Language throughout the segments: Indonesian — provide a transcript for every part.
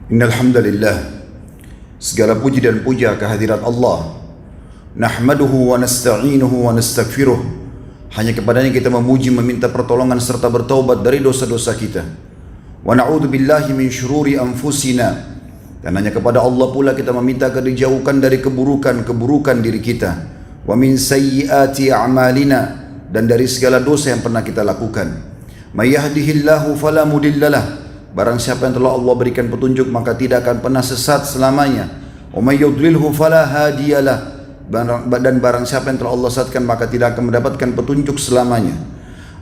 Innal hamdalillah, segala puji dan puja kehadirat Allah. Nahmaduhu wa nasta'inuhu wa nastaghfiruh. Hanya kepadanya kita memuji, meminta pertolongan serta bertaubat dari dosa-dosa kita. Wa na'udzu billahi min syururi anfusina. Dan hanya kepada Allah pula kita meminta agar dijauhkan dari keburukan diri kita. Wa min sayyiati a'malina, dan dari segala dosa yang pernah kita lakukan. May yahdihillahu fala mudhillalah. Barang siapa yang telah Allah berikan petunjuk maka tidak akan pernah sesat selamanya. Wa may yudlilhu fala hadiyalah. Dan barang siapa yang telah Allah sesatkan maka tidak akan mendapatkan petunjuk selamanya.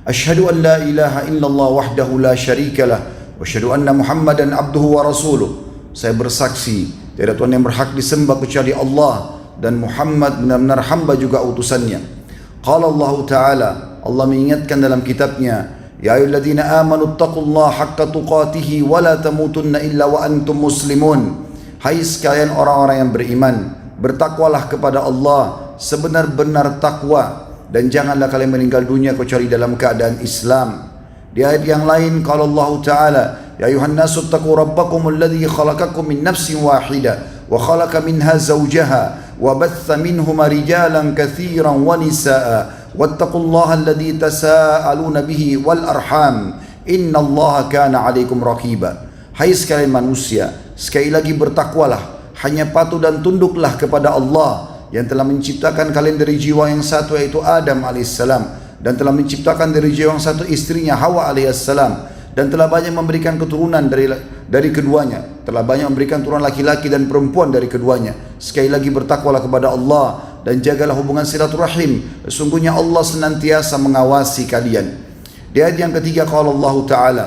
Asyhadu an la ilaha illallah wahdahu la syarikalah wa asyhadu anna Muhammadan abduhu wa rasuluh. Saya bersaksi tiada Tuhan yang berhak disembah kecuali Allah, dan Muhammad benar-benar hamba juga utusannya. Qala Allah Ta'ala, Allah mengingatkan dalam kitabnya, ya ayyuhalladzina amanu taqullaha haqqa tuqatih wa la tamutunna illa wa antum muslimun. Hai sekalian orang-orang yang beriman, bertakwalah kepada Allah sebenar-benar takwa, dan janganlah kalian meninggal dunia kecuali dalam keadaan Islam. Di ayat yang lain qala Allah Ta'ala, ya ayuhan nasu taqu rabbakum alladzi khalaqakum min nafsin wahidah wa khalaqa minha zawjaha wa batha minhuma rijalan katsiran wa nisaa wattaqullaha alladzi tasaaluna bihi wal arham innallaha kana 'alaikum raqiba. Hai sekalian manusia, sekali lagi bertakwalah, hanya patuh dan tunduklah kepada Allah yang telah menciptakan kalian dari jiwa yang satu, yaitu Adam alaihissalam, dan telah menciptakan dari jiwa yang satu istrinya Hawa alaihissalam, dan telah banyak memberikan keturunan dari keduanya, telah banyak memberikan turunan laki-laki dan perempuan dari keduanya. Sekali lagi bertakwalah kepada Allah dan jagalah hubungan silaturahim, sesungguhnya Allah senantiasa mengawasi kalian. Di ayat yang ketiga qala Allah Ta'ala,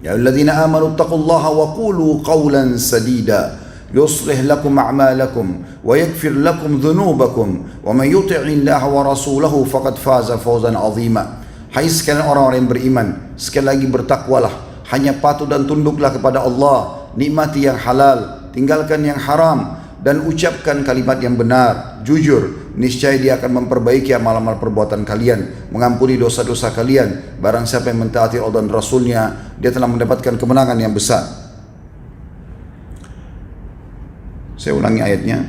ya ayyuhalladzina amanu taqullaha wa qulu qawlan sadida yuslih lakum a'malakum wa yaghfir lakum dhunubakum wa may yuti'illaha wa rasulahu faqad faza fawzan 'azima. Hai sekalian orang-orang yang beriman, sekali lagi bertakwalah, hanya patuh dan tunduklah kepada Allah, nikmati yang halal, tinggalkan yang haram, dan ucapkan kalimat yang benar, jujur. Niscaya Dia akan memperbaiki amal-amal perbuatan kalian, mengampuni dosa-dosa kalian. Barang siapa yang mentaati Allah dan Rasulnya, dia telah mendapatkan kemenangan yang besar. Saya ulangi ayatnya.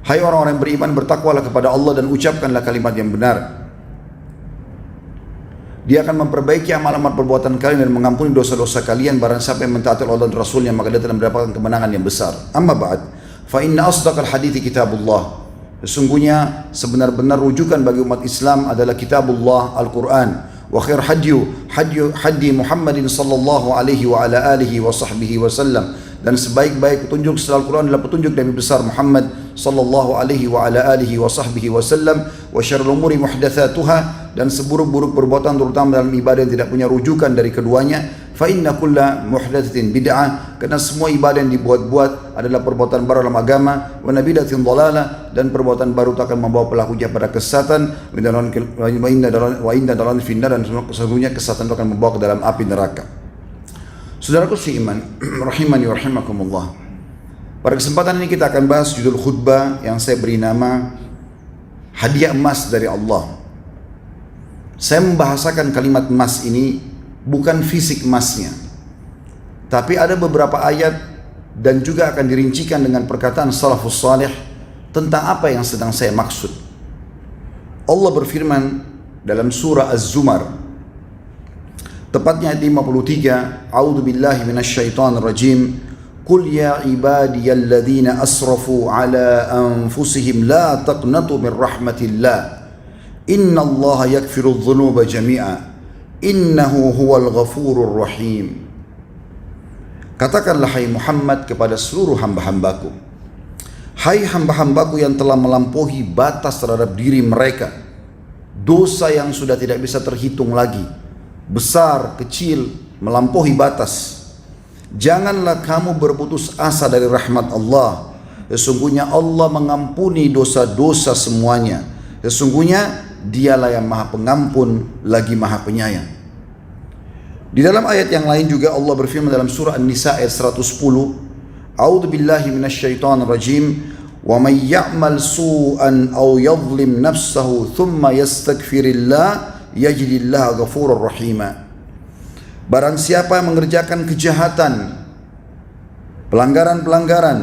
Hai orang-orang yang beriman, bertakwalah kepada Allah dan ucapkanlah kalimat yang benar. Dia akan memperbaiki amal-amal perbuatan kalian dan mengampuni dosa-dosa kalian. Barang siapa yang mentaati Allah dan Rasulnya, maka dia telah mendapatkan kemenangan yang besar. Amma ba'd, fa inna asdaqal hadithi kitabullah. Sesungguhnya sebenar-benar rujukan bagi umat Islam adalah kitabullah, Al-Quran. Wa khair hadi Muhammadin sallallahu alaihi wa ala alihi wa sahbihi wa sallam. Dan sebaik-baik petunjuk setelah Al-Quran adalah petunjuk Nabi besar Muhammad sallallahu alaihi wa ala alihi wa sahbihi wa sallam. Wa syarrul umuri muhdatsatuha, dan seburuk-buruk perbuatan terutama dalam ibadah yang tidak punya rujukan dari keduanya. Fa inna kulla muhdatsatin bid'ah, karena semua ibadah yang dibuat-buat adalah perbuatan baru dalam agama. Wa nabidatin dhalalah, dan perbuatan baru tak akan membawa pelakunya pada kesesatan. Wa inna dalan finnar, dan sesungguhnya kesesatan itu akan membawa ke dalam api neraka. Saudaraku seiman, rahimani wa rahimakumullah. Pada kesempatan ini kita akan bahas judul khutbah yang saya beri nama hadiah emas dari Allah. Saya membahasakan kalimat emas ini bukan fisik emasnya, tapi ada beberapa ayat dan juga akan dirincikan dengan perkataan salafus salih tentang apa yang sedang saya maksud. Allah berfirman dalam surah Az-Zumar, tepatnya ayat 53, A'udzu billahi minasyaitonir rajim. Qul ya ibadiyalladzina asrafu ala anfusihim la taqnatu min rahmatillah. Innallaha yaghfiru dzunuba jami'a. Innahu huwal ghafurur rahim. Katakanlah hai Muhammad kepada seluruh hamba-hambaku, hai hamba-hambaku yang telah melampaui batas terhadap diri mereka, dosa yang sudah tidak bisa terhitung lagi, besar, kecil, melampaui batas. Janganlah kamu berputus asa dari rahmat Allah. Sesungguhnya Allah mengampuni dosa-dosa semuanya. Sesungguhnya Dialah yang Maha Pengampun lagi Maha Penyayang. Di dalam ayat yang lain juga Allah berfirman dalam surah An-Nisa ayat 110, A'udzu billahi minasyaitonir rajim. Wa may ya'mal su'an aw yadhlim nafsahu thumma yastaghfirillah yajidillah ghafurur rahima. Barang siapa yang mengerjakan kejahatan pelanggaran-pelanggaran,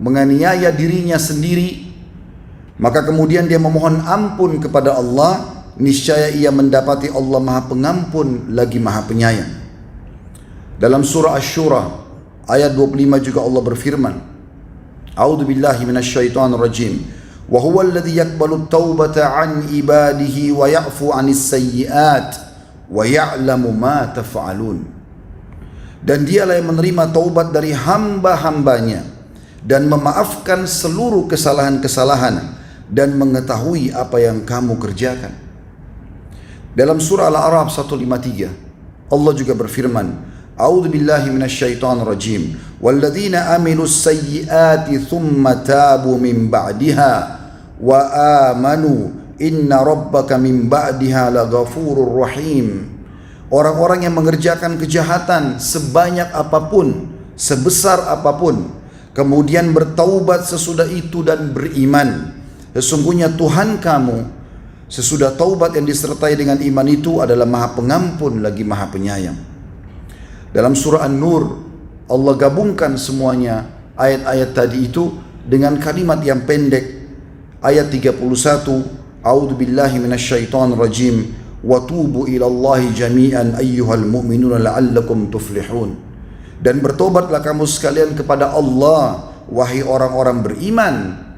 menganiaya dirinya sendiri, maka kemudian dia memohon ampun kepada Allah, niscaya ia mendapati Allah Maha Pengampun lagi Maha Penyayang. Dalam surah Asy-Syura ayat 25 juga Allah berfirman, A'udzu billahi minasyaitonir rajim. Wa huwal ladzi yaqbalu at-taubata 'an ibadihi wa ya'fu 'anis sayyi'at wa ya'lamu ma taf'alun. Dan dialah yang menerima taubat dari hamba-hambanya dan memaafkan seluruh kesalahan-kesalahan dan mengetahui apa yang kamu kerjakan. Dalam surah Al-A'raf 153 Allah juga berfirman, A'udzu billahi minasyaitonir rajim. Walladzina amilus sayyiati tsumma tabu min ba'diha wa amanu inna rabbaka min ba'diha laghafurur rahim. Orang-orang yang mengerjakan kejahatan sebanyak apapun, sebesar apapun, kemudian bertaubat sesudah itu dan beriman, sesungguhnya Tuhan kamu sesudah taubat yang disertai dengan iman itu adalah Maha Pengampun lagi Maha Penyayang. Dalam surah An-Nur Allah gabungkan semuanya ayat-ayat tadi itu dengan kalimat yang pendek. Ayat 31, A'udzu billahi minasyaitonir rajim wa tubu ilallahi jami'an ayyuhal mu'minuna la'allakum tuflihun. Dan bertobatlah kamu sekalian kepada Allah wahai orang-orang beriman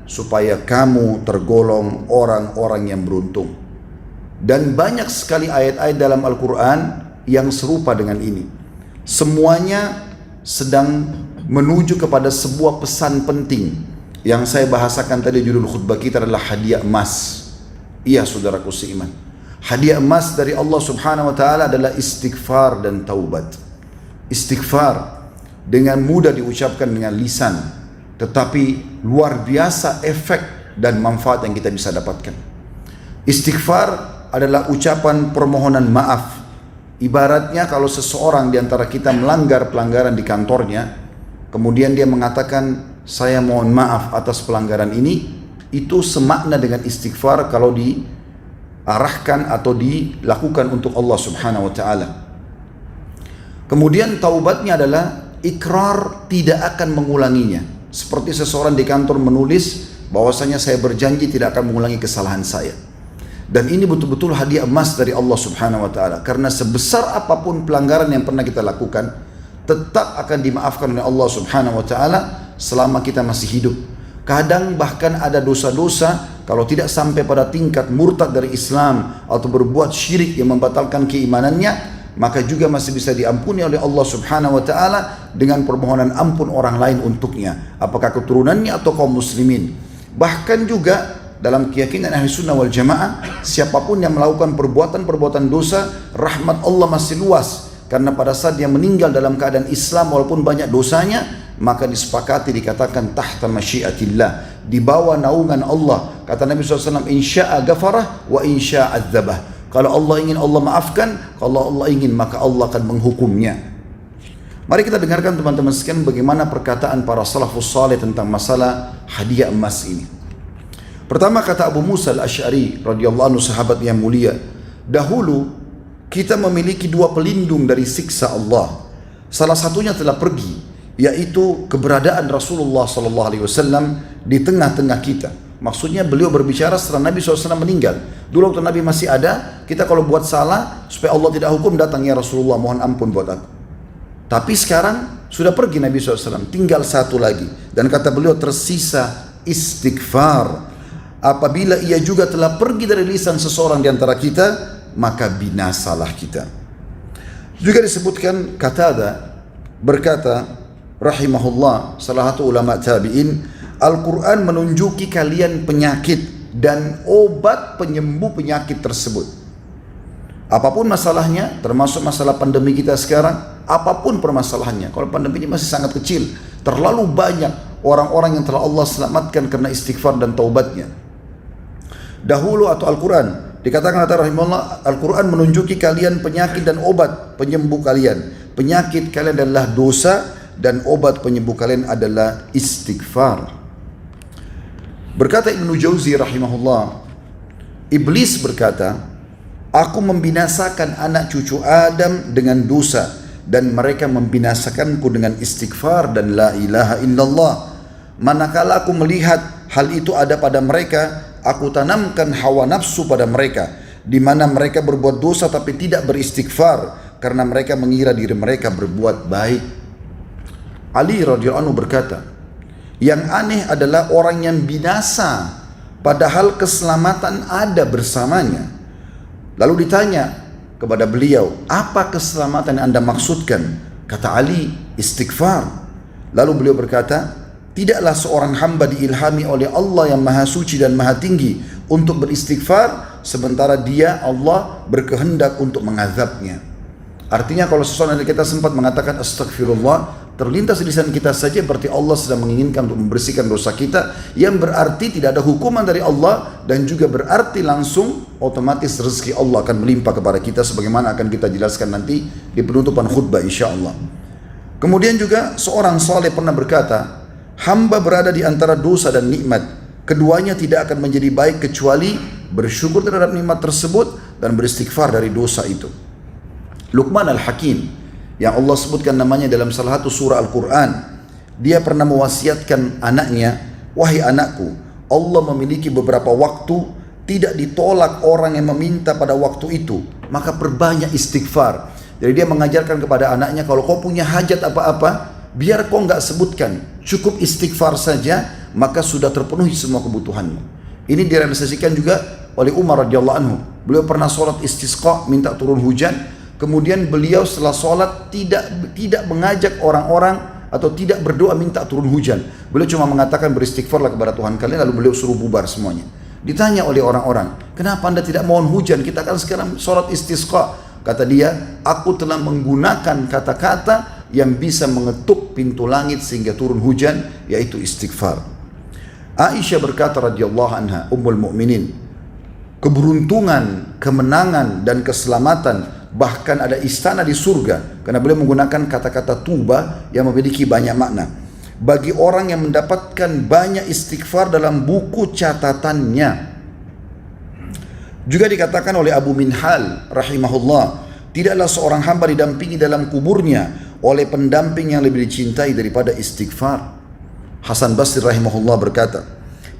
supaya kamu tergolong orang-orang yang beruntung. Dan banyak sekali ayat-ayat dalam Al-Quran yang serupa dengan ini. Semuanya sedang menuju kepada sebuah pesan penting yang saya bahasakan tadi. Judul khutbah kita adalah hadiah emas. Iya saudaraku seiman, hadiah emas dari Allah Subhanahu wa taala adalah istighfar dan taubat. Istighfar dengan mudah diucapkan dengan lisan, tetapi luar biasa efek dan manfaat yang kita bisa dapatkan. Istighfar adalah ucapan permohonan maaf. Ibaratnya kalau seseorang di antara kita melanggar pelanggaran di kantornya, kemudian dia mengatakan, saya mohon maaf atas pelanggaran ini, itu semakna dengan istighfar kalau diarahkan atau dilakukan untuk Allah Subhanahu wa taala. Kemudian taubatnya adalah ikrar tidak akan mengulanginya. Seperti seseorang di kantor menulis bahwasanya saya berjanji tidak akan mengulangi kesalahan saya. Dan ini betul-betul hadiah emas dari Allah Subhanahu wa taala, karena sebesar apapun pelanggaran yang pernah kita lakukan tetap akan dimaafkan oleh Allah Subhanahu wa taala selama kita masih hidup. Kadang bahkan ada dosa-dosa kalau tidak sampai pada tingkat murtad dari Islam atau berbuat syirik yang membatalkan keimanannya, maka juga masih bisa diampuni oleh Allah Subhanahu wa taala dengan permohonan ampun orang lain untuknya, apakah keturunannya atau kaum muslimin. Bahkan juga dalam keyakinan ahli sunnah wal jamaah, siapapun yang melakukan perbuatan-perbuatan dosa, rahmat Allah masih luas. Karena pada saat dia meninggal dalam keadaan Islam walaupun banyak dosanya, maka disepakati dikatakan tahta masyiatillah, di bawah naungan Allah. Kata Nabi SAW, insya'a gafarah wa insya'a adzabah. Kalau Allah ingin Allah maafkan, kalau Allah ingin maka Allah akan menghukumnya. Mari kita dengarkan teman-teman sekalian bagaimana perkataan para salafus saleh tentang masalah hadiah emas ini. Pertama kata Abu Musa al-Asy'ari radhiyallahu anhu, sahabat yang mulia, dahulu kita memiliki dua pelindung dari siksa Allah. Salah satunya telah pergi, yaitu keberadaan Rasulullah sallallahu alaihi wasallam di tengah-tengah kita. Maksudnya beliau berbicara setelah Nabi SAW meninggal. Dulu waktu Nabi masih ada, kita kalau buat salah supaya Allah tidak hukum, datang ya Rasulullah mohon ampun buat aku. Tapi sekarang sudah pergi Nabi SAW, tinggal satu lagi. Dan kata beliau tersisa istighfar. Apabila ia juga telah pergi dari lisan seseorang di antara kita, maka binasalah kita. Juga disebutkan Qatada berkata rahimahullah, salah satu ulama tabi'in, Al-Quran menunjuki kalian penyakit dan obat penyembuh penyakit tersebut. Apapun masalahnya, termasuk masalah pandemi kita sekarang, apapun permasalahannya, kalau pandemi ini masih sangat kecil, terlalu banyak orang-orang yang telah Allah selamatkan karena istighfar dan taubatnya. Dahulu atau Al-Quran dikatakan kata rahimahullah, Al-Quran menunjuki kalian penyakit dan obat penyembuh kalian. Penyakit kalian adalah dosa dan obat penyembuh kalian adalah istighfar. Berkata Ibnu Jauzi rahimahullah, Iblis berkata, aku membinasakan anak cucu Adam dengan dosa dan mereka membinasakanku dengan istighfar dan la ilaha illallah. Manakala aku melihat hal itu ada pada mereka, aku tanamkan hawa nafsu pada mereka, di mana mereka berbuat dosa tapi tidak beristighfar karena mereka mengira diri mereka berbuat baik. Ali radhiyallahu anhu berkata, yang aneh adalah orang yang binasa padahal keselamatan ada bersamanya. Lalu ditanya kepada beliau, apa keselamatan yang Anda maksudkan? Kata Ali, istighfar. Lalu beliau berkata, tidaklah seorang hamba diilhami oleh Allah yang maha suci dan maha tinggi untuk beristighfar, sementara dia, Allah, berkehendak untuk mengazabnya. Artinya kalau seseorang dari kita sempat mengatakan astagfirullah, terlintas di lisan kita saja berarti Allah sedang menginginkan untuk membersihkan dosa kita, yang berarti tidak ada hukuman dari Allah, dan juga berarti langsung otomatis rezeki Allah akan melimpah kepada kita, sebagaimana akan kita jelaskan nanti di penutupan khutbah insyaallah. Kemudian juga seorang saleh pernah berkata, hamba berada di antara dosa dan nikmat, keduanya tidak akan menjadi baik kecuali bersyukur terhadap nikmat tersebut dan beristighfar dari dosa itu. Luqman Al-Hakim yang Allah sebutkan namanya dalam salah satu surah Al-Quran, dia pernah mewasiatkan anaknya, wahai anakku, Allah memiliki beberapa waktu tidak ditolak orang yang meminta pada waktu itu, maka perbanyak istighfar. Jadi dia mengajarkan kepada anaknya, kalau kau punya hajat apa-apa, biar kau nggak sebutkan, cukup istighfar saja, maka sudah terpenuhi semua kebutuhanmu. Ini direalisasikan juga oleh Umar radhiyallahu anhu. Beliau pernah sholat istisqa, minta turun hujan. Kemudian beliau setelah sholat tidak mengajak orang-orang atau tidak berdoa minta turun hujan. Beliau cuma mengatakan beristighfarlah kepada Tuhan kalian, lalu beliau suruh bubar semuanya. Ditanya oleh orang-orang, kenapa anda tidak mohon hujan? Kita kan sekarang sholat istisqa. Kata dia, aku telah menggunakan kata-kata yang bisa mengetuk pintu langit sehingga turun hujan, yaitu istighfar. Aisyah berkata radhiyallahu anha, ummul mukminin, keberuntungan, kemenangan dan keselamatan, bahkan ada istana di surga, karena beliau menggunakan kata-kata tuba yang memiliki banyak makna, bagi orang yang mendapatkan banyak istighfar dalam buku catatannya. Juga dikatakan oleh Abu Minhal rahimahullah, tidaklah seorang hamba didampingi dalam kuburnya oleh pendamping yang lebih dicintai daripada istighfar. Hasan Basri rahimahullah berkata,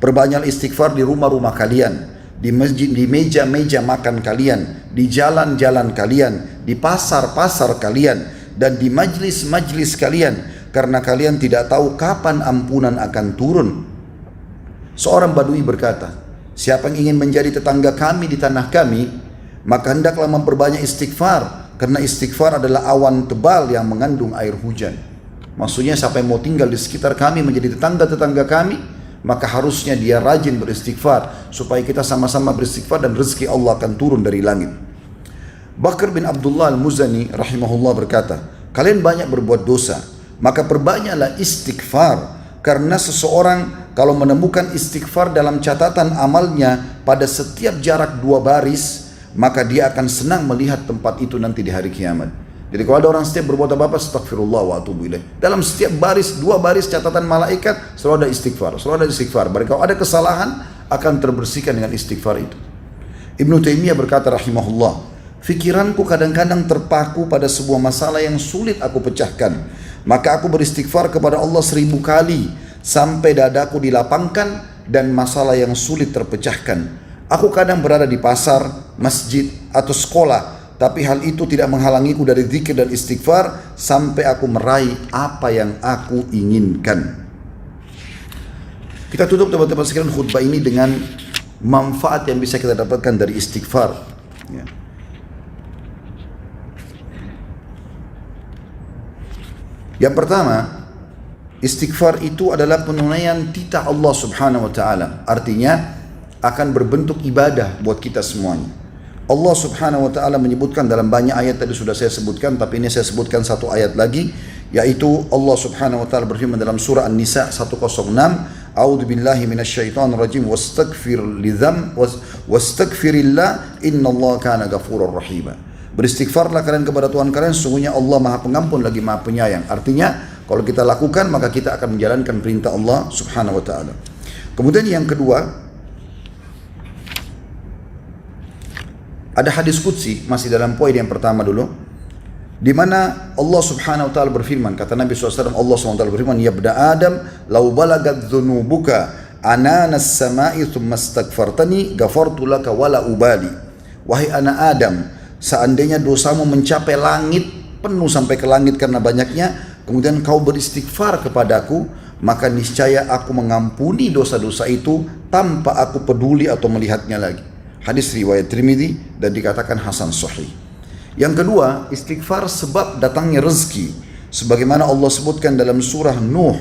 perbanyaklah istighfar di rumah-rumah kalian, di masjid, di meja-meja makan kalian, di jalan-jalan kalian, di pasar-pasar kalian, dan di majlis-majlis kalian, karena kalian tidak tahu kapan ampunan akan turun. Seorang badui berkata, siapa yang ingin menjadi tetangga kami di tanah kami, maka hendaklah memperbanyak istighfar, karena istighfar adalah awan tebal yang mengandung air hujan. Maksudnya siapa yang mau tinggal di sekitar kami menjadi tetangga-tetangga kami, maka harusnya dia rajin beristighfar, supaya kita sama-sama beristighfar dan rezeki Allah akan turun dari langit. Bakr bin Abdullah Al-Muzani rahimahullah berkata, kalian banyak berbuat dosa, maka perbanyaklah istighfar, karena seseorang kalau menemukan istighfar dalam catatan amalnya pada setiap jarak 2 baris, maka dia akan senang melihat tempat itu nanti di hari kiamat. Jadi kalau ada orang setiap berbuat apa-apa, astagfirullah wa atubu ilaih, dalam setiap baris, 2 baris catatan malaikat selalu ada istighfar, selalu ada istighfar. Berarti kalau ada kesalahan akan terbersihkan dengan istighfar itu. Ibnu Taimiyah berkata rahimahullah, fikiranku kadang-kadang terpaku pada sebuah masalah yang sulit aku pecahkan, maka aku beristighfar kepada Allah 1000 kali sampai dadaku dilapangkan dan masalah yang sulit terpecahkan. Aku kadang berada di pasar, masjid atau sekolah, tapi hal itu tidak menghalangiku dari zikir dan istighfar sampai aku meraih apa yang aku inginkan. Kita tutup teman-teman sekalian khutbah ini dengan manfaat yang bisa kita dapatkan dari istighfar. Ya. Yang pertama, istighfar itu adalah penunaian titah Allah subhanahu wa ta'ala. Artinya akan berbentuk ibadah buat kita semuanya. Allah subhanahu wa ta'ala menyebutkan dalam banyak ayat, tadi sudah saya sebutkan, tapi ini saya sebutkan satu ayat lagi, yaitu Allah subhanahu wa ta'ala berfirman dalam surah An-Nisa 106, A'udzu billahi minasyaitonir rajim, wastaghfirillah innallaha kana ghafurar rahim. Beristighfarlah kalian kepada Tuhan kalian, sesungguhnya Allah Maha Pengampun lagi Maha Penyayang. Artinya kalau kita lakukan maka kita akan menjalankan perintah Allah subhanahu wa ta'ala. Kemudian yang kedua, ada hadis qudsi, masih dalam poin yang pertama dulu. di mana Allah Subhanahu wa taala berfirman, kata Nabi SAW, Allah Subhanahu wa taala berfirman, ya ibna Adam, lau balagat dzunubuka ananas samai thumma astaghfartani ghafartu laka wala ubali. Wahai anak Adam, seandainya dosamu mencapai langit, penuh sampai ke langit karena banyaknya, kemudian kau beristighfar kepadaku, maka niscaya aku mengampuni dosa-dosa itu tanpa aku peduli atau melihatnya lagi. Hadis riwayat Tirmidzi dan dikatakan hasan sahih. Yang kedua, istighfar sebab datangnya rezeki. Sebagaimana Allah sebutkan dalam surah Nuh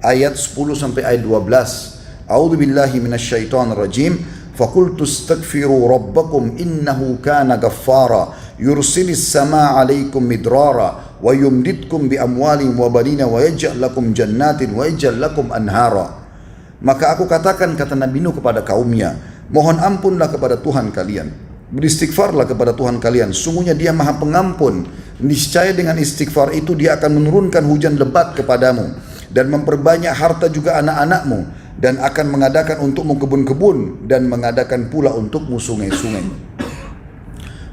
ayat 10 sampai ayat 12. A'udzu billahi minasyaitonir rajim. Faqultu astaghfiru rabbakum innahu kana ghaffara yursilis samaa 'alaikum midrara wa yumditkum bi amwalin wa banina wa yaj'al lakum jannatin wa yaj'al lakum anhara. Maka aku katakan, kata Nabi Nuh kepada kaumnya, mohon ampunlah kepada Tuhan kalian, beristighfarlah kepada Tuhan kalian, sungguhnya Dia Maha Pengampun. Niscaya dengan istighfar itu Dia akan menurunkan hujan lebat kepadamu dan memperbanyak harta juga anak-anakmu, dan akan mengadakan untukmu kebun-kebun dan mengadakan pula untukmu sungai-sungai.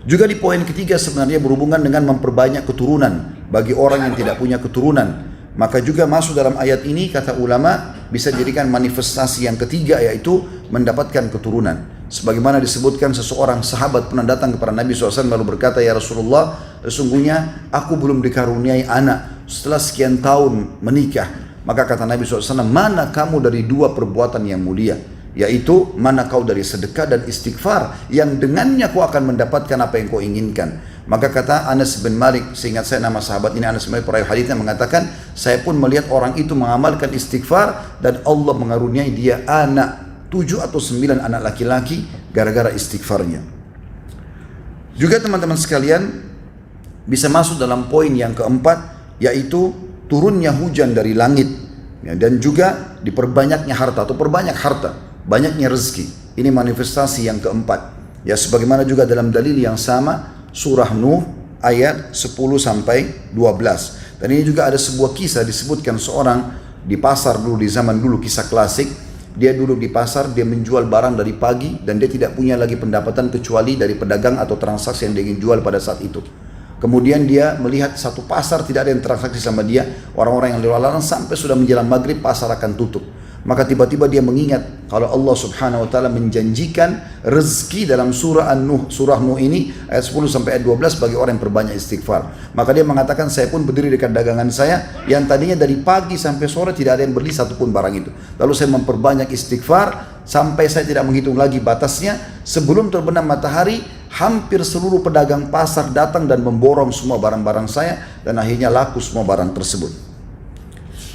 Juga di poin ketiga sebenarnya berhubungan dengan memperbanyak keturunan bagi orang yang tidak punya keturunan. Maka juga masuk dalam ayat ini, kata ulama, bisa dijadikan manifestasi yang ketiga, yaitu mendapatkan keturunan. Sebagaimana disebutkan, seseorang sahabat pernah datang kepada Nabi SAW lalu berkata, ya Rasulullah, sesungguhnya aku belum dikaruniai anak setelah sekian tahun menikah. Maka kata Nabi SAW, mana kamu dari dua perbuatan yang mulia, yaitu mana kau dari sedekah dan istighfar, yang dengannya kau akan mendapatkan apa yang kau inginkan. Maka kata Anas bin Malik, seingat saya nama sahabat ini Anas bin Malik, perawi hadisnya, mengatakan, saya pun melihat orang itu mengamalkan istighfar dan Allah mengaruniai dia anak 7 atau 9 anak laki-laki gara-gara istighfarnya. Juga teman-teman sekalian, bisa masuk dalam poin yang keempat, yaitu turunnya hujan dari langit, ya, dan juga diperbanyaknya harta atau perbanyak harta, banyaknya rezeki. Ini manifestasi yang keempat. Ya, sebagaimana juga dalam dalil yang sama, surah Nuh ayat 10 sampai 12. Dan ini juga ada sebuah kisah disebutkan, seorang di pasar dulu, di zaman dulu, kisah klasik. Dia duduk di pasar, dia menjual barang dari pagi dan dia tidak punya lagi pendapatan kecuali dari pedagang atau transaksi yang dia ingin jual pada saat itu. Kemudian dia melihat satu pasar tidak ada yang transaksi sama dia, orang-orang yang lewat lalang, sampai sudah menjelang maghrib pasar akan tutup. Maka tiba-tiba dia mengingat kalau Allah Subhanahu wa taala menjanjikan rezeki dalam surah An-Nuh, surah Nuh ini ayat 10 sampai ayat 12 bagi orang yang perbanyak istighfar. Maka dia mengatakan, saya pun berdiri dekat dagangan saya yang tadinya dari pagi sampai sore tidak ada yang beli satupun barang itu. Lalu saya memperbanyak istighfar sampai saya tidak menghitung lagi batasnya. Sebelum terbenam matahari, hampir seluruh pedagang pasar datang dan memborong semua barang-barang saya, dan akhirnya laku semua barang tersebut.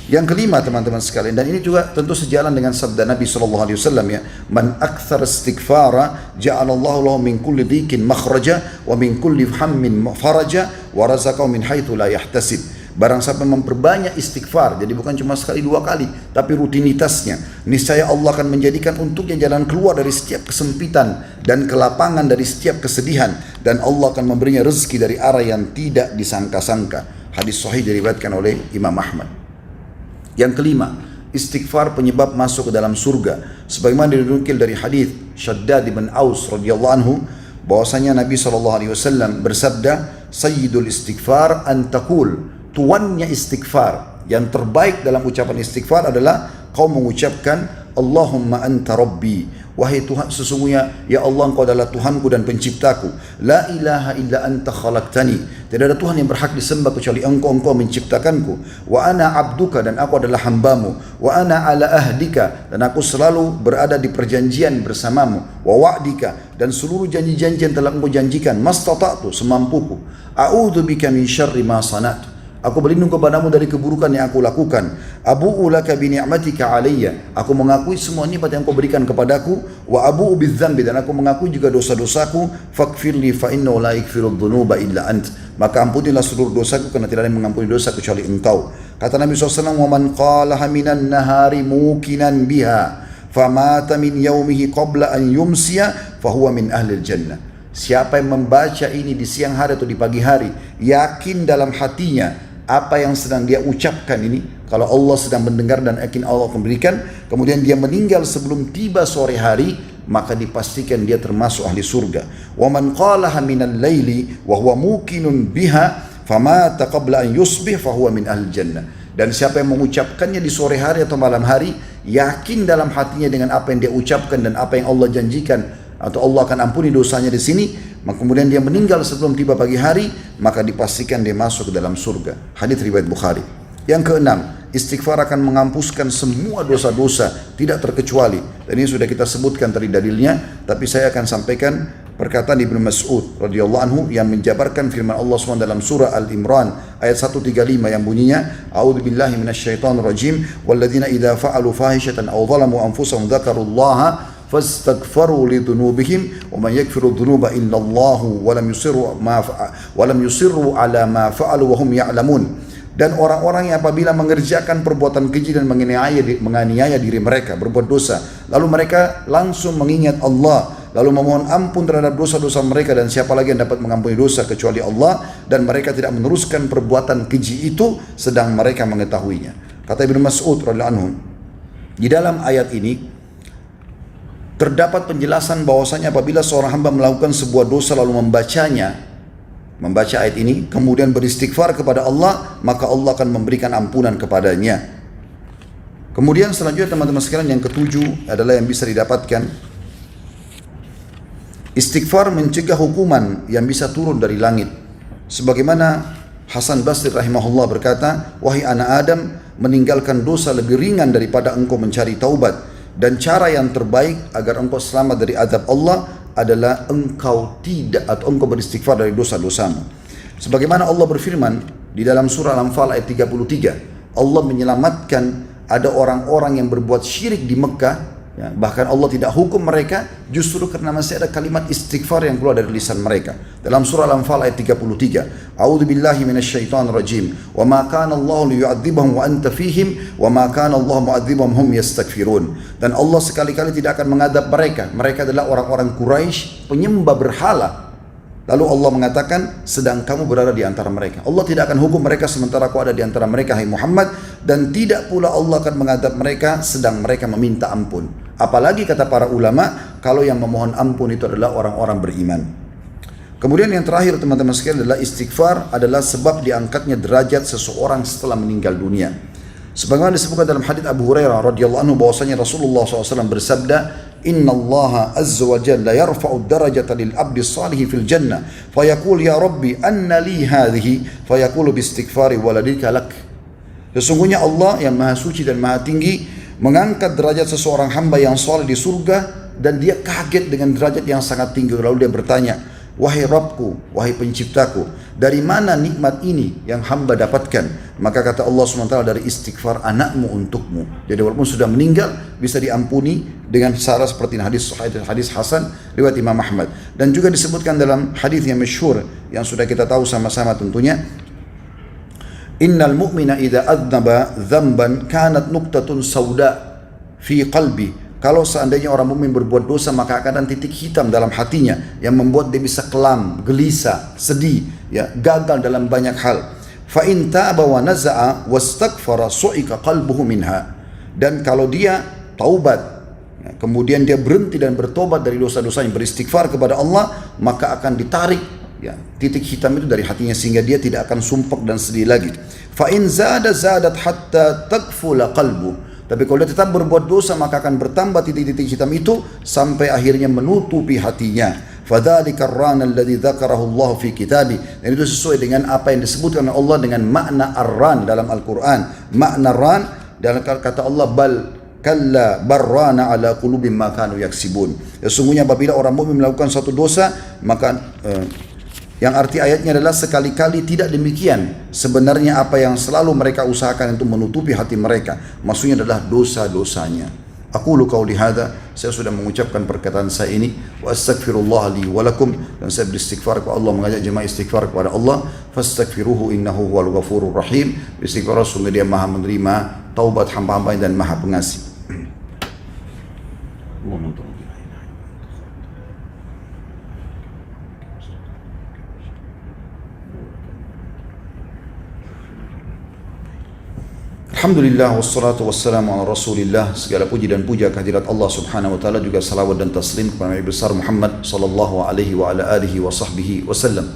Yang kelima teman-teman sekalian, dan ini juga tentu sejalan dengan sabda Nabi SAW, ya, man akthar istighfara ja'alallahu lahu min kulli dhikin makhraja wa min kulli hammin faraja wa razaqahu min haitsu la yahtasib. Barang siapa memperbanyak istighfar, jadi bukan cuma sekali dua kali, tapi rutinitasnya, niscaya Allah akan menjadikan untuknya jalan keluar dari setiap kesempitan dan kelapangan dari setiap kesedihan, dan Allah akan memberinya rezeki dari arah yang tidak disangka-sangka. Hadis sahih diriwayatkan oleh Imam Ahmad. Yang kelima, istighfar penyebab masuk ke dalam surga. Sebagaimana dinukil dari hadis Shaddad bin Aus radhiyallahu anhu, bahwasanya Nabi SAW bersabda, Sayyidul istighfar antakul, tuannya istighfar, yang terbaik dalam ucapan istighfar adalah kau mengucapkan Allahumma anta rabbi, wahai Tuhan, sesungguhnya ya Allah engkau adalah Tuhanku dan penciptaku, la ilaha illa anta khalaqtani, tidak ada Tuhan yang berhak disembah kecuali engkau menciptakanku, wa ana abduka, dan aku adalah hambamu, wa ana ala ahdika, dan aku selalu berada di perjanjian bersamamu, wa wa'dika, dan seluruh janji-janji yang telah engkau janjikan, mastata'tu, semampuku, a'udzu bika min syarri ma sana'tu, aku berlindung kepadamu dari keburukan yang aku lakukan. Abu'u laka bi ni'matika alayya, aku mengakui semua nikmat yang kau berikan kepadaku. Wa abu'u bidzambi, dan aku mengakui juga dosa-dosaku. Faghfirli fa innahu la yaghfiru dzunuba illa ant, maka ampunilah seluruh dosaku karena tidak ada yang mengampuni dosa kecuali engkau. Kata Nabi SAW, wa man qalaha minan nahari mukinan biha famata min yaumihi qabla an yumsiya fahuwa min ahlil jannah. Siapa yang membaca ini di siang hari atau di pagi hari, yakin dalam hatinya apa yang sedang dia ucapkan ini, kalau Allah sedang mendengar dan yakin Allah akan berikan, kemudian dia meninggal sebelum tiba sore hari, maka dipastikan dia termasuk ahli surga. Wa man qalaha minal laili wa huwa muqinun biha famata qabla an yusbih fahuwa min ahli jannah. Dan siapa yang mengucapkannya di sore hari atau malam hari, yakin dalam hatinya dengan apa yang dia ucapkan dan apa yang Allah janjikan, atau Allah akan ampuni dosanya di sini, maka kemudian dia meninggal sebelum tiba pagi hari, maka dipastikan dia masuk ke dalam surga. Hadits riwayat Bukhari. Yang keenam, istighfar akan menghapuskan semua dosa-dosa, tidak terkecuali. Dan ini sudah kita sebutkan tadi dalilnya, tapi saya akan sampaikan perkataan Ibnu Mas'ud radhiyallahu anhu yang menjabarkan firman Allah SWT dalam surah Al-Imran ayat 135 yang bunyinya, a'udzubillahi minasyaitonirrajim, walladzina idza fa'alu fahishatan aw zalamu anfusahum dzakarullaha fastaghfaru lidhunubihim wa man yaghfiru dhunuba illa Allah wa lam yusirru ala ma fa'alu wa hum ya'lamun. Dan orang-orang yang apabila mengerjakan perbuatan keji dan menganiaya diri mereka, berbuat dosa, lalu mereka langsung mengingat Allah, lalu memohon ampun terhadap dosa-dosa mereka, dan siapa lagi yang dapat mengampuni dosa kecuali Allah, dan mereka tidak meneruskan perbuatan keji itu sedang mereka mengetahuinya. Kata Ibnu Mas'ud radhiyallahu anhu, di dalam ayat ini terdapat penjelasan bahwasanya apabila seorang hamba melakukan sebuah dosa lalu membaca ayat ini, kemudian beristighfar kepada Allah, maka Allah akan memberikan ampunan kepadanya. Kemudian selanjutnya teman-teman sekalian, yang ketujuh adalah yang bisa didapatkan, istighfar mencegah hukuman yang bisa turun dari langit. Sebagaimana Hasan Basri rahimahullah berkata, wahai anak Adam, meninggalkan dosa lebih ringan daripada engkau mencari taubat, dan cara yang terbaik agar engkau selamat dari azab Allah adalah engkau beristighfar dari dosa-dosamu. Sebagaimana Allah berfirman di dalam surah Al-Anfal ayat 33, Allah menyelamatkan ada orang-orang yang berbuat syirik di Mekah, ya, bahkan Allah tidak hukum mereka justru karena masih ada kalimat istighfar yang keluar dari lisan mereka. Dalam surah Al-Anfal ayat 33, a'udzubillahi minasyaitonirrajim, wa ma kana Allahu liyu'adzibahum wa anta fihim wa ma kana Allahu mu'adzibahum hum yastaghfirun. Dan Allah sekali-kali tidak akan mengadab mereka. Mereka adalah orang-orang Quraisy penyembah berhala. Lalu Allah mengatakan, sedang kamu berada di antara mereka. Allah tidak akan hukum mereka sementara kau ada di antara mereka, hai Muhammad, dan tidak pula Allah akan mengadab mereka sedang mereka meminta ampun. Apalagi kata para ulama, kalau yang memohon ampun itu adalah orang-orang beriman. Kemudian yang terakhir teman-teman sekalian adalah istighfar adalah sebab diangkatnya derajat seseorang setelah meninggal dunia. Sebagaimana disebutkan dalam hadits Abu Hurairah radhiyallahu anhu bahwasanya Rasulullah SAW bersabda, Inna Allah azza wa jalla yarfa'u darajata lil abdi salih fil jannah fayaqul ya rabbi anna li hadhihi fayaqulu biistighfari waladika lak. Sesungguhnya Allah yang maha suci dan maha tinggi mengangkat derajat seseorang hamba yang saleh di surga, dan dia kaget dengan derajat yang sangat tinggi. Lalu dia bertanya, wahai Rabbku, wahai penciptaku, dari mana nikmat ini yang hamba dapatkan? Maka kata Allah SWT, dari istighfar anakmu untukmu. Jadi walaupun sudah meninggal bisa diampuni dengan cara seperti ini. Hadis Hasan riwayat Imam Ahmad. Dan juga disebutkan dalam hadis yang masyhur yang sudah kita tahu sama-sama tentunya, Innal mu'mina idza adznaba dzamban kanat nuqtatun sauda fi qalbi. Kalau seandainya orang mukmin berbuat dosa, maka akan ada titik hitam dalam hatinya yang membuat dia bisa kelam, gelisah, sedih, ya, gagal dalam banyak hal. Fa in taaba wa naza'a wastaghfara su'ika qalbuhu minha. Dan kalau dia taubat, ya, kemudian dia berhenti dan bertobat dari dosa-dosanya, beristighfar kepada Allah, maka akan ditarik, ya, titik hitam itu dari hatinya sehingga dia tidak akan sumpek dan sedih lagi. Fa in zadat hatta tagfula qalbu. Tapi kalau dia tetap berbuat dosa, maka akan bertambah titik-titik hitam itu sampai akhirnya menutupi hatinya. Fadzalika ar-ran alladzi dzakarahu Allah fi kitabi. Dan itu sesuai dengan apa yang disebutkan oleh Allah dengan makna ar-ran dalam Al-Qur'an. Makna ran dalam kata Allah, bal kalla barrana ala qulubihim ma kanu yaksibun. Sesungguhnya apabila orang mukmin melakukan satu dosa, maka yang arti ayatnya adalah sekali-kali tidak demikian. Sebenarnya apa yang selalu mereka usahakan untuk menutupi hati mereka, maksudnya adalah dosa-dosanya. Aqulu qauli hadza, saya sudah mengucapkan perkataan saya ini, wa astaghfirullah li wa lakum, dan saya beristighfar kepada Allah, mengajak jemaah istighfar kepada Allah, fastaghfiruhu innahu huwal ghafurur rahim. Istighfar sungguh dia maha menerima taubat hamba-hamba dan maha pengasih. Alhamdulillah wassalatu wassalamu ala rasulillah. Segala puji dan puja kehadirat Allah subhanahu wa ta'ala, juga salawat dan taslim kepada Nabi besar Muhammad sallallahu alaihi wa ala alihi wa sahbihi wasallam.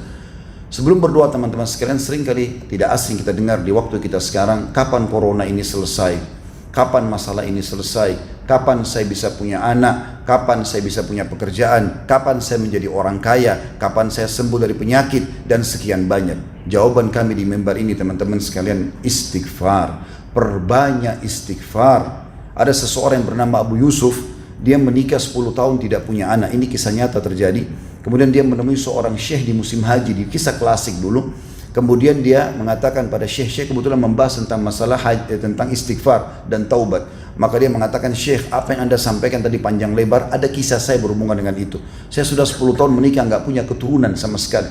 Sebelum berdoa teman-teman sekalian, seringkali tidak asing kita dengar di waktu kita sekarang, kapan corona ini selesai? Kapan masalah ini selesai? Kapan saya bisa punya anak? Kapan saya bisa punya pekerjaan? Kapan saya menjadi orang kaya? Kapan saya sembuh dari penyakit? Dan sekian banyak. Jawaban kami di mimbar ini teman-teman sekalian, istighfar. Perbanyak istighfar. Ada seseorang yang bernama Abu Yusuf, dia menikah 10 tahun tidak punya anak. Ini kisah nyata terjadi. Kemudian dia menemui seorang syekh di musim haji, di kisah klasik dulu. Kemudian dia mengatakan pada syekh kebetulan membahas tentang masalah haji, tentang istighfar dan taubat. Maka dia mengatakan, syekh, apa yang anda sampaikan tadi panjang lebar, ada kisah saya berhubungan dengan itu. Saya sudah 10 tahun menikah, nggak punya keturunan sama sekali.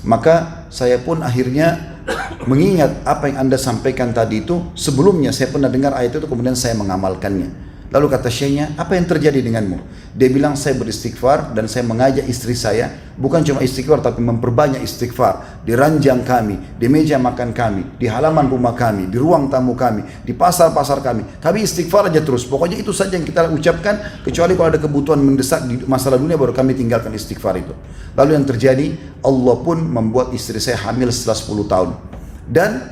Maka saya pun akhirnya mengingat apa yang anda sampaikan tadi itu. Sebelumnya saya pernah dengar ayat itu, kemudian saya mengamalkannya. Lalu kata syekhnya, apa yang terjadi denganmu? Dia bilang, saya beristighfar dan saya mengajak istri saya, bukan cuma istighfar tapi memperbanyak istighfar. Di ranjang kami, di meja makan kami, di halaman rumah kami, di ruang tamu kami, di pasar-pasar kami. Kami istighfar aja terus. Pokoknya itu saja yang kita ucapkan, kecuali kalau ada kebutuhan mendesak di masalah dunia baru kami tinggalkan istighfar itu. Lalu yang terjadi, Allah pun membuat istri saya hamil setelah 10 tahun. Dan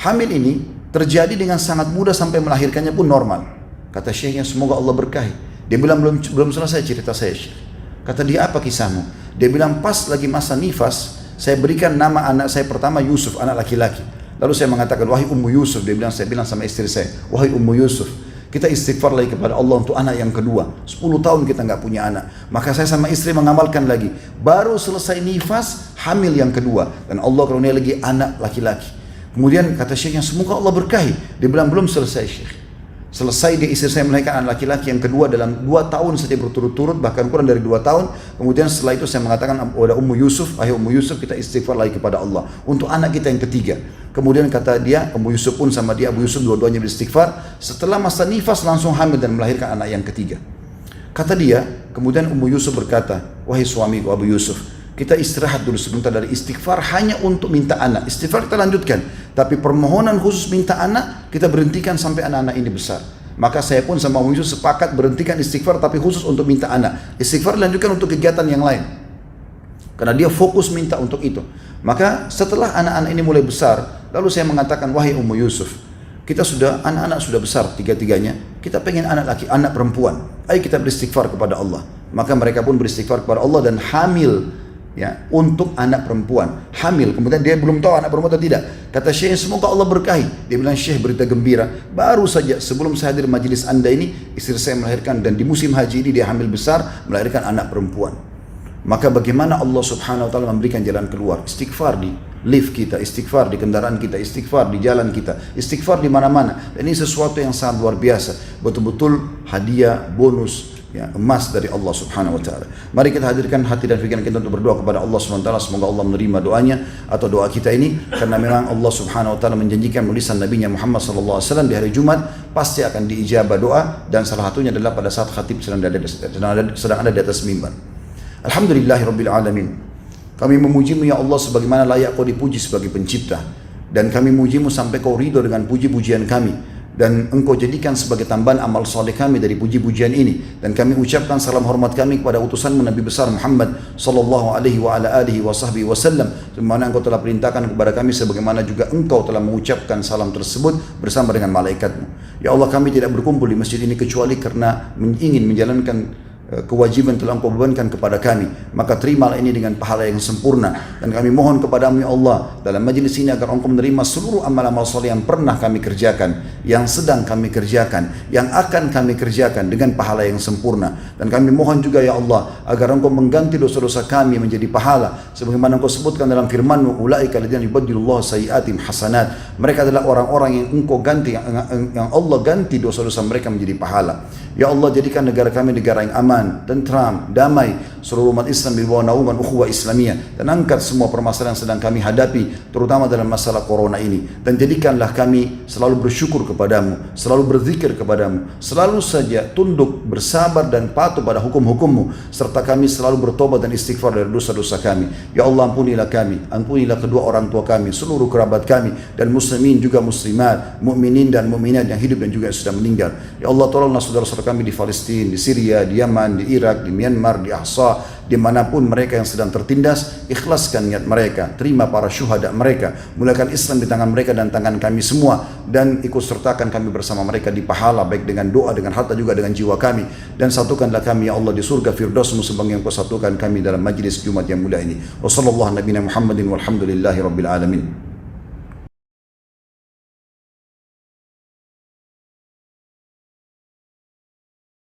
hamil ini terjadi dengan sangat mudah sampai melahirkannya pun normal. Kata syekhnya, semoga Allah berkahi. Dia bilang, belum selesai cerita saya, syekh. Kata dia, apa kisahmu? Dia bilang, pas lagi masa nifas, saya berikan nama anak saya pertama Yusuf, anak laki-laki. Lalu saya mengatakan, wahai Ummu Yusuf. Dia bilang, saya bilang sama istri saya, wahai Ummu Yusuf, kita istighfar lagi kepada Allah untuk anak yang kedua. 10 tahun kita nggak punya anak. Maka saya sama istri mengamalkan lagi. Baru selesai nifas, hamil yang kedua. Dan Allah karunia lagi anak laki-laki. Kemudian kata syekhnya, semoga Allah berkahi. Dia bilang, belum selesai, syekh. Selesai dia istri saya melahirkan anak laki-laki yang kedua dalam 2 tahun saja berturut-turut, bahkan kurang dari 2 tahun. Kemudian setelah itu saya mengatakan kepada Ummu Yusuf, wahai Ummu Yusuf, kita istighfar lagi kepada Allah untuk anak kita yang ketiga. Kemudian kata dia, Ummu Yusuf pun sama dia, Abu Yusuf, dua-duanya beristighfar. Setelah masa nifas langsung hamil dan melahirkan anak yang ketiga. Kata dia, kemudian Ummu Yusuf berkata, wahai suamiku Abu Yusuf, kita istirahat dulu sebentar dari istighfar hanya untuk minta anak. Istighfar kita lanjutkan, tapi permohonan khusus minta anak kita berhentikan sampai anak-anak ini besar. Maka saya pun sama Ummu Yusuf sepakat berhentikan istighfar tapi khusus untuk minta anak. Istighfar lanjutkan untuk kegiatan yang lain, karena dia fokus minta untuk itu. Maka setelah anak-anak ini mulai besar, lalu saya mengatakan, wahai Ummu Yusuf, kita sudah, anak-anak sudah besar tiga-tiganya, kita pengen anak laki, anak perempuan. Ayo kita beristighfar kepada Allah. Maka mereka pun beristighfar kepada Allah dan hamil, ya, untuk anak perempuan, hamil. Kemudian dia belum tahu anak perempuan atau tidak. Kata syekh, semoga Allah berkahi. Dia bilang, syekh, berita gembira, baru saja sebelum saya hadir majelis anda ini, istri saya melahirkan, dan di musim haji ini dia hamil besar, melahirkan anak perempuan. Maka bagaimana Allah subhanahu wa ta'ala memberikan jalan keluar? Istighfar di lift kita, istighfar di kendaraan kita, istighfar di jalan kita, istighfar di mana-mana. Dan ini sesuatu yang sangat luar biasa, betul-betul hadiah, bonus, ya, emas dari Allah subhanahu wa ta'ala. Mari kita hadirkan hati dan pikiran kita untuk berdoa kepada Allah subhanahu wa ta'ala. Semoga Allah menerima doanya atau doa kita ini, karena memang Allah subhanahu wa ta'ala menjanjikan tulisan Nabi Muhammad sallallahu alaihi wasallam di hari Jumat pasti akan diijabah doa, dan salah satunya adalah pada saat khatib sedang ada di atas mimbar. Alhamdulillahirabbil alamin. Kami memujimu ya Allah sebagaimana layak kau dipuji sebagai pencipta, dan kami memujimu sampai kau ridho dengan puji-pujian kami, dan engkau jadikan sebagai tambahan amal soleh kami dari puji-pujian ini. Dan kami ucapkan salam hormat kami kepada utusanmu Nabi besar Muhammad sallallahu alaihi wa ala alihi wa sahbihi wasallam, sebagaimana engkau telah perintahkan kepada kami, sebagaimana juga engkau telah mengucapkan salam tersebut bersama dengan malaikatmu. Ya Allah, kami tidak berkumpul di masjid ini kecuali karena ingin menjalankan kewajiban telah engkau bebankan kepada kami. Maka terimalah ini dengan pahala yang sempurna, dan kami mohon kepadamu ya Allah dalam majlis ini agar engkau menerima seluruh amal-amal soleh yang pernah kami kerjakan, yang sedang kami kerjakan, yang akan kami kerjakan dengan pahala yang sempurna. Dan kami mohon juga ya Allah agar engkau mengganti dosa-dosa kami menjadi pahala, sebagaimana engkau sebutkan dalam firman-Mu, ulaika alladziina yubaddilullahu sayyi'atihim hasanat. Mereka adalah orang-orang yang engkau ganti, yang Allah ganti dosa-dosa mereka menjadi pahala. Ya Allah, jadikan negara kami negara yang aman, tentram, damai, seluruh umat Islam di bawah naungan ukhuwah Islamiyah, dan angkat semua permasalahan yang sedang kami hadapi, terutama dalam masalah corona ini. Dan jadikanlah kami selalu bersyukur kepadamu, selalu berzikir kepadamu, selalu saja tunduk, bersabar dan patuh pada hukum-hukummu, serta kami selalu bertobat dan istighfar dari dosa-dosa kami. Ya Allah, ampunilah kami, ampunilah kedua orang tua kami, seluruh kerabat kami, dan muslimin juga muslimat, mukminin dan mukminat yang hidup dan juga yang sudah meninggal. Ya Allah, tolonglah saudara-saudara kami di Palestina, di Syria, di Yaman, Afghanistan, di Irak, di Myanmar, di Ahsa, dimanapun mereka yang sedang tertindas, ikhlaskan niat mereka, terima para syuhada mereka, mulakan Islam di tangan mereka dan tangan kami semua, dan ikut sertakan kami bersama mereka di pahala, baik dengan doa, dengan harta, juga dengan jiwa kami, dan satukanlah kami ya Allah di surga Firdausmu sebagaimana Kau satukan kami dalam majlis Jumat yang mulia ini. Wassallallahu nabiyana Muhammadin walhamdulillahi rabbil alamin.